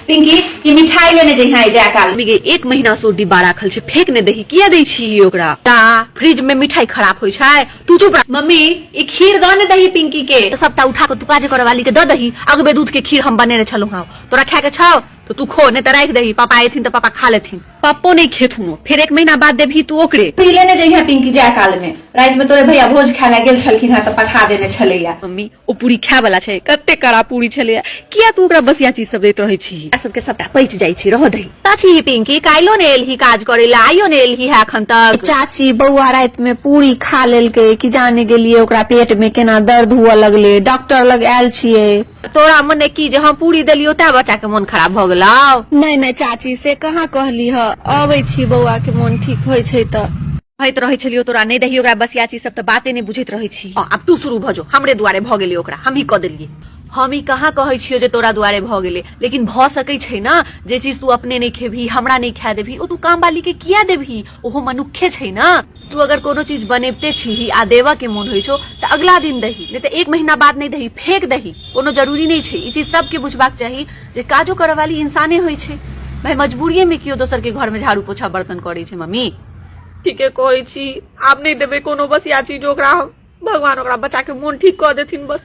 पिंकी ये मिठाई लेने जइहा जा काल गे 1 महीना से डिब्बा राखल छै, फेंक ने दही, किया दै छी ओकरा? फ्रिज में मिठाई खराब होय छै, तू चुप रह। मम्मी ई खीर द ने दही पिंकी के। तो सबटा उठा के तू काज करे वाली के द दही। अगबे दूध के खीर हम बनेने छलु हां, तोरा खाए के छौ तो तू खो, ने त राख दही, पापा एथिन तो पापा खा लेथिन। पप्पो नहीं खेथुन, फिर 1 महीना बाद देबही तू ओकरे। तू लेने जइहा पिंकी जा काल में, रात में तोरे भैया भोज खाए ला गेल छलखिन हां तो पठा देने छलैया। मम्मी ओ पूरी खाए वाला छै, कते कड़ा पूरी छलैया, किया तू ओकरा बसिया चीज सब दैत रहै छी? सबके सबटा पचि जाइ छै, रह दही। चाची पिंकी काइलो ने एलही काज करे ला, आइयो ने एलही है अखन तक। चाची बउआ रात में पूरी खा लेलकै कि जाने गेलिए ओकरा पेट में केना दर्द हुआ लगले, डॉक्टर लग आयल छिए। तोरा मने की जे हम पूरी देलियो त बच्चा के मन खराब भ गेलौ? नहीं नहीं चाची से कहाँ कहली ह, अबै छी बउआ के मन ठीक होय छै त। होइत रहे छलियो, तोरा नहीं दही ओकरा बसिया चीज सब त बाते नहीं बुझैत रहे छी। अब तू शुरू भ जो, हमरे दुआरे भ गेलै ओकरा, हम ही क देलिए। हम ही कहाँ कहै छियो जे तोरा दुआरे भ गेलै, लेकिन भ सकै छै ना जे चीज तू अपने नहीं खेबही, हमरा नहीं खाए देबही, ओ तू काम वाली के किया देबही? ओहो मनुखे छै ना। तू अगर कोनो चीज बनेबते छी आ देवा के मन होय छो त अगला दिन दही, नहीं त 1 महीना बाद नहीं दही, फेंक दही। कोनो जरूरी नहीं छै, ई चीज सबके बुझबाक चाही जे काजो करे वाली इंसाने होय छै। भाई मजबूरिये में कियो दोसर के घर में झाड़ू पोछा बर्तन करे छै। मम्मी ठीके कहै छी, आब नहीं देबे कोनो बसिया चीज ओकरा, भगवान ओकरा बच्चा के मन ठीक क देथिन बस।